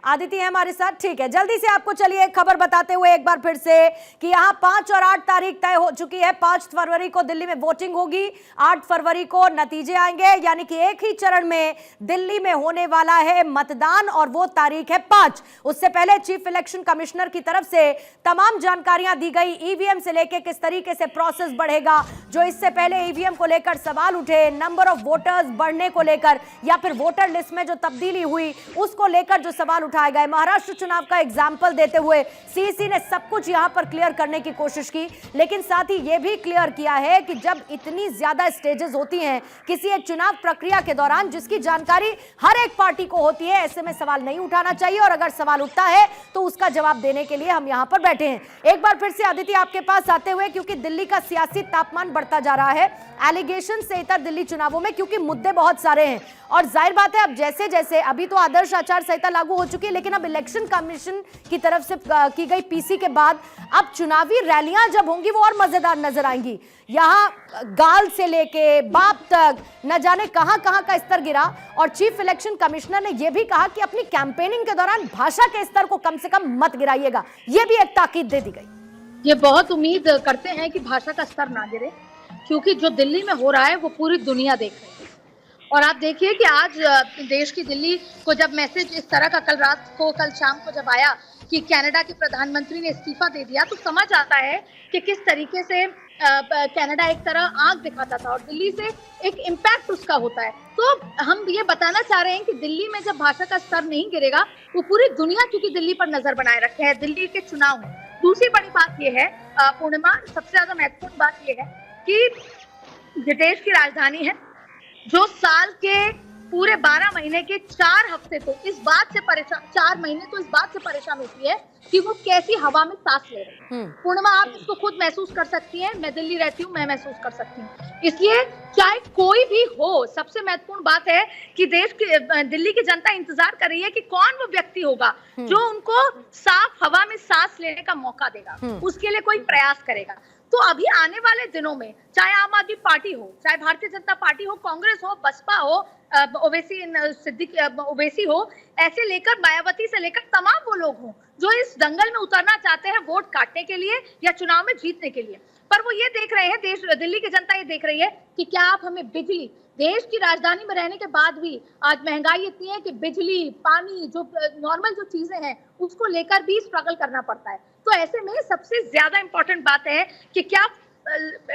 आदिति है हमारे साथ, ठीक है। जल्दी से आपको चलिए खबर बताते हुए एक बार फिर से कि यहाँ 5 और 8 तारीख तय हो चुकी है। 5 फरवरी को दिल्ली में वोटिंग होगी, 8 फरवरी को नतीजे आएंगे, यानी कि एक ही चरण में दिल्ली में होने वाला है मतदान और वो तारीख है 5। उससे पहले चीफ इलेक्शन कमिश्नर की तरफ से तमाम जानकारियां दी गई, ईवीएम से लेकर किस तरीके से प्रोसेस बढ़ेगा, जो इससे पहले ईवीएम को लेकर सवाल उठे, नंबर ऑफ वोटर्स बढ़ने को लेकर या फिर वोटर लिस्ट में जो तब्दीली हुई उसको लेकर जो सवाल उठाए गए। महाराष्ट्र चुनाव का एग्जाम्पल देते हुए सीईसी ने सब कुछ यहां पर क्लियर करने की कोशिश की, लेकिन साथ ही यह भी क्लियर किया है कि जब इतनी ज्यादा स्टेजेस होती हैं किसी एक चुनाव प्रक्रिया के दौरान, जिसकी जानकारी हर एक पार्टी को होती है, ऐसे में सवाल नहीं उठाना चाहिए, और अगर सवाल उठता है तो उसका जवाब देने के लिए हम यहां पर बैठे हैं। एक बार फिर से आदित्य आपके पास आते हुए, क्योंकि दिल्ली का सियासी तापमान बढ़ता जा रहा है एलिगेशन से इतर दिल्ली चुनावों में, क्योंकि मुद्दे बहुत सारे हैं और जाहिर बात है अब जैसे जैसे अभी तो आदर्श आचार संहिता लागू हो चुकी है, लेकिन अब इलेक्शन कमीशन की तरफ से की गई पीसी के बाद अब चुनावी रैलियां जब होंगी वो और मजेदार नजर आएंगी। यहां गाल से लेके बाप तक न जाने कहां कहां का स्तर गिरा, और चीफ इलेक्शन कमिश्नर ने यह भी कहा कि अपनी कैंपेनिंग के दौरान भाषा के स्तर को कम से कम मत गिराइएगा, यह भी एक ताकीद दे दी गई। ये बहुत उम्मीद करते हैं कि भाषा का स्तर ना गिरे, क्योंकि जो दिल्ली में हो रहा है वो पूरी दुनिया देख रही है। और आप देखिए कि आज देश की दिल्ली को जब मैसेज इस तरह का कल शाम को जब आया कि कनाडा के प्रधानमंत्री ने इस्तीफा दे दिया, तो समझ आता है कि किस तरीके से कनाडा एक तरह आंख दिखाता था और दिल्ली से एक इम्पैक्ट उसका होता है। तो हम ये बताना चाह रहे हैं कि दिल्ली में जब भाषा का स्तर नहीं गिरेगा, वो पूरी दुनिया क्योंकि दिल्ली पर नजर बनाए रखे है दिल्ली के चुनाव में। दूसरी बड़ी बात यह है पूर्णिमा, सबसे ज्यादा महत्वपूर्ण बात यह है कि देश की राजधानी है जो साल के पूरे 12 महीने के 4 हफ्ते तो इस बात से परेशान, 4 महीने तो इस बात से परेशान होती है कि वो कैसी हवा में सांस ले रहे हैं। पूर्णिमा, आप इसको खुद महसूस कर सकती हैं, मैं दिल्ली रहती हूँ, मैं महसूस कर सकती हूँ। इसलिए चाहे कोई भी हो, सबसे महत्वपूर्ण बात है कि दिल्ली की जनता इंतजार कर रही है कि कौन वो व्यक्ति होगा जो उनको साफ हवा में सांस लेने का मौका देगा, उसके लिए कोई प्रयास करेगा। तो अभी आने वाले दिनों में चाहे आम आदमी पार्टी हो, चाहे भारतीय जनता पार्टी हो, कांग्रेस हो, बसपा हो, ओवैसी हो, ऐसे लेकर मायावती से लेकर तमाम वो लोग हों जो इस दंगल में उतरना चाहते हैं वोट काटने के लिए या चुनाव में जीतने के लिए। पर वो ये देख रहे हैं, दिल्ली की जनता ये देख रही है कि क्या आप हमें बिजली, देश की राजधानी में रहने के बाद भी आज महंगाई इतनी है कि बिजली, पानी, जो नॉर्मल जो चीजें हैं उसको लेकर भी स्ट्रगल करना पड़ता है। तो ऐसे में सबसे ज्यादा इंपॉर्टेंट बात है कि क्या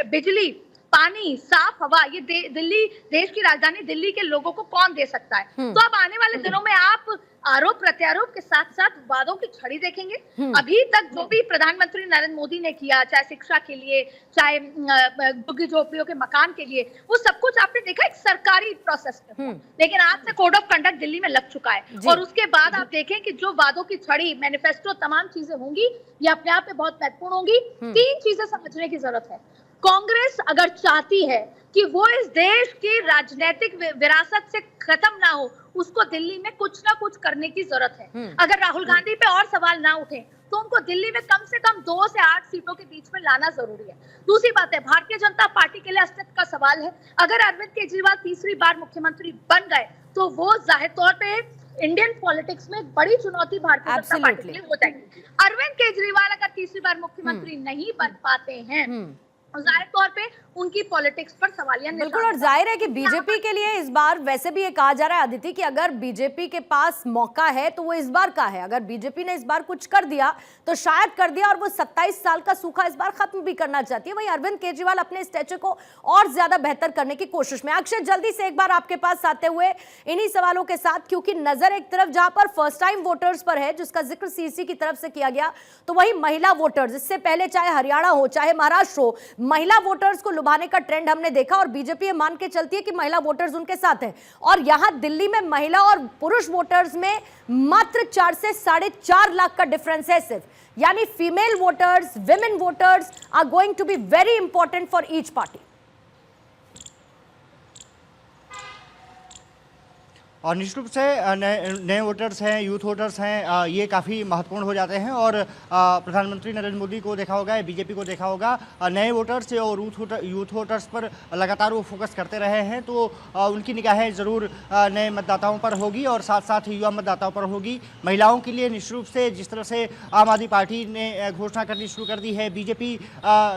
बिजली, पानी, साफ हवा ये दिल्ली, देश की राजधानी दिल्ली के लोगों को कौन दे सकता है। तो अब आने वाले दिनों में आप आरोप प्रत्यारोप के साथ साथ वादों की छड़ी देखेंगे। अभी तक जो भी प्रधानमंत्री नरेंद्र मोदी ने किया, चाहे शिक्षा के लिए, चाहे झुग्गी झोपड़ियों के मकान के लिए, वो सब कुछ आपने देखा एक सरकारी प्रोसेस में। लेकिन आज से कोड ऑफ कंडक्ट दिल्ली में लग चुका है और उसके बाद आप देखें कि जो वादों की छड़ी, मैनिफेस्टो, तमाम चीजें होंगी, ये अपने आप में बहुत महत्वपूर्ण होंगी। 3 चीजें समझने की जरूरत है। कांग्रेस अगर चाहती है कि वो इस देश की राजनीतिक विरासत से खत्म ना हो, उसको दिल्ली में कुछ ना कुछ करने की जरूरत है। अगर राहुल गांधी पे और सवाल ना उठे तो उनको दिल्ली में कम से कम 2 से 8 सीटों के बीच में लाना जरूरी है। दूसरी बात है, भारतीय जनता पार्टी के लिए अस्तित्व का सवाल है। अगर अरविंद केजरीवाल तीसरी बार मुख्यमंत्री बन गए तो वो जाहिर तौर पे इंडियन पॉलिटिक्स में एक बड़ी चुनौती भारतीय जनता पार्टी के लिए हो जाएगी। अरविंद केजरीवाल अगर तीसरी बार मुख्यमंत्री नहीं बन पाते हैं, जाहिर तौर पे उनकी पॉलिटिक्स पर सवालिया निशान। बिल्कुल, और जाहिर है कि बीजेपी के लिए इस बार वैसे भी ये कहा जा रहा है अदिति कि अगर बीजेपी के पास मौका है तो वो इस बार का है। अगर बीजेपी ने इस बार कुछ कर दिया तो शायद कर दिया, और वो 27 साल का सूखा इस बार खत्म भी करना चाहती है। वहीं अरविंद केजरीवाल अपने स्टेचर को और ज्यादा बेहतर करने की कोशिश में। अक्षय, जल्दी से एक बार आपके पास आते हुए इन्हीं सवालों के साथ, क्योंकि नजर एक तरफ जहां पर फर्स्ट टाइम वोटर्स पर है जिसका जिक्र सीईसी की तरफ से किया गया, तो वही महिला वोटर्स, इससे पहले चाहे हरियाणा हो चाहे महाराष्ट्र हो, महिला वोटर्स को लुभाने का ट्रेंड हमने देखा और बीजेपी ये मान के चलती है कि महिला वोटर्स उनके साथ हैं। और यहां दिल्ली में महिला और पुरुष वोटर्स में मात्र 4 से 4.5 लाख का डिफरेंस है सिर्फ, यानी female voters, women voters are going to be very important for each party. और निश्चित रूप से नए वोटर्स हैं, यूथ वोटर्स हैं, ये काफ़ी महत्वपूर्ण हो जाते हैं। और प्रधानमंत्री नरेंद्र मोदी को देखा होगा, बीजेपी को देखा होगा, नए वोटर्स और यूथ वोटर्स पर लगातार वो फोकस करते रहे हैं। तो उनकी निगाहें ज़रूर नए मतदाताओं पर होगी और साथ साथ युवा मतदाताओं पर होगी। महिलाओं के लिए निश्चित रूप से जिस तरह से आम आदमी पार्टी ने घोषणा करनी शुरू कर दी है, बीजेपी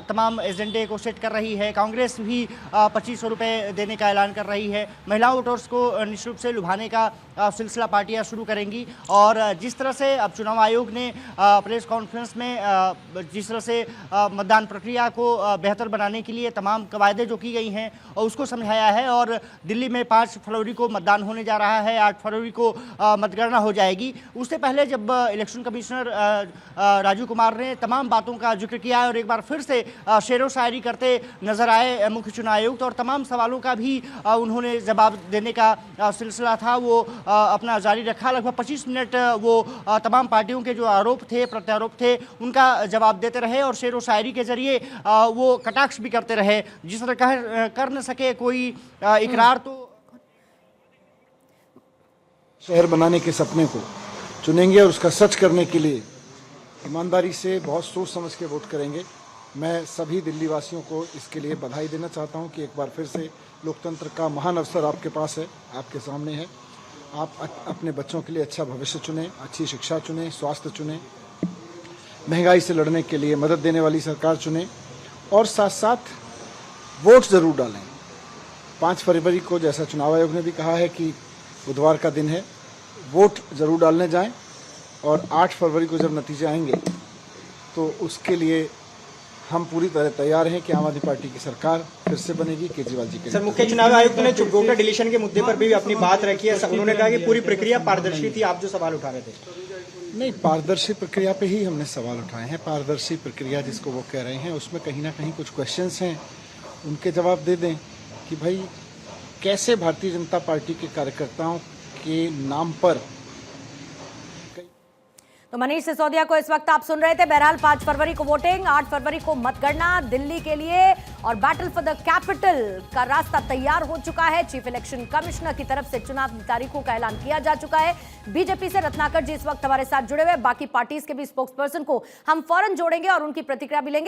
तमाम एजेंडे को सेट कर रही है, कांग्रेस भी 2500 रुपये देने का ऐलान कर रही है। महिला वोटर्स को निश्चित रूप से लुभाने का सिलसिला पार्टियां शुरू करेंगी। और जिस तरह से अब चुनाव आयोग ने प्रेस कॉन्फ्रेंस में जिस तरह से मतदान प्रक्रिया को बेहतर बनाने के लिए तमाम कवायदें जो की गई हैं और उसको समझाया है। और दिल्ली में 5 फरवरी को मतदान होने जा रहा है, 8 फरवरी को मतगणना हो जाएगी। उससे पहले जब इलेक्शन कमिश्नर राजू कुमार ने तमाम बातों का जिक्र किया और एक बार फिर से शेरो शायरी करते नजर आए मुख्य चुनाव आयुक्त, और तमाम सवालों का भी उन्होंने जवाब देने का सिलसिला था वो अपना जारी रखा। लगभग 25 मिनट वो तमाम पार्टियों के जो आरोप थे, प्रत्यारोप थे, उनका जवाब देते रहे और शेर व शायरी के जरिए वो कटाक्ष भी करते रहे। जिस तरह कर न सके कोई इकरार तो शहर बनाने के सपने को चुनेंगे और उसका सच करने के लिए ईमानदारी से बहुत सोच समझ के वोट करेंगे। मैं सभी दिल्ली वासियों को इसके लिए बधाई देना चाहता हूं कि एक बार फिर से लोकतंत्र का महान अवसर आपके पास है, आपके सामने है। आप अपने बच्चों के लिए अच्छा भविष्य चुनें, अच्छी शिक्षा चुनें, स्वास्थ्य चुनें, महंगाई से लड़ने के लिए मदद देने वाली सरकार चुनें और साथ साथ वोट ज़रूर डालें। 5 फरवरी को जैसा चुनाव आयोग ने भी कहा है कि बुधवार का दिन है, वोट ज़रूर डालने जाएं। और 8 फरवरी को जब नतीजे आएंगे तो उसके लिए हम पूरी तरह तैयार हैं कि आम आदमी पार्टी की सरकार फिर से बनेगी केजरीवाल जी के। सर, मुख्य चुनाव आयुक्त ने वोटर डिलीशन के मुद्दे पर भी अपनी बात रखी है। उन्होंने कहा कि पूरी प्रक्रिया पारदर्शी थी, आप जो सवाल उठा रहे थे। नहीं, पारदर्शी प्रक्रिया पे ही हमने सवाल उठाए हैं। पारदर्शी प्रक्रिया जिसको वो कह रहे हैं उसमें कहीं ना कहीं कुछ क्वेश्चंस हैं, उनके जवाब दे दें कि भाई कैसे भारतीय जनता पार्टी के कार्यकर्ताओं के नाम पर। तो मनीष सिसोदिया को इस वक्त आप सुन रहे थे। बहरहाल 5 फरवरी को वोटिंग, 8 फरवरी को मतगणना दिल्ली के लिए और बैटल फॉर द कैपिटल का रास्ता तैयार हो चुका है। चीफ इलेक्शन कमिश्नर की तरफ से चुनाव तारीखों का ऐलान किया जा चुका है। बीजेपी से रत्नाकर जी इस वक्त हमारे साथ जुड़े हुए, बाकी पार्टीज के भी स्पोक्स पर्सन को हम फौरन जोड़ेंगे और उनकी प्रतिक्रिया भी लेंगे।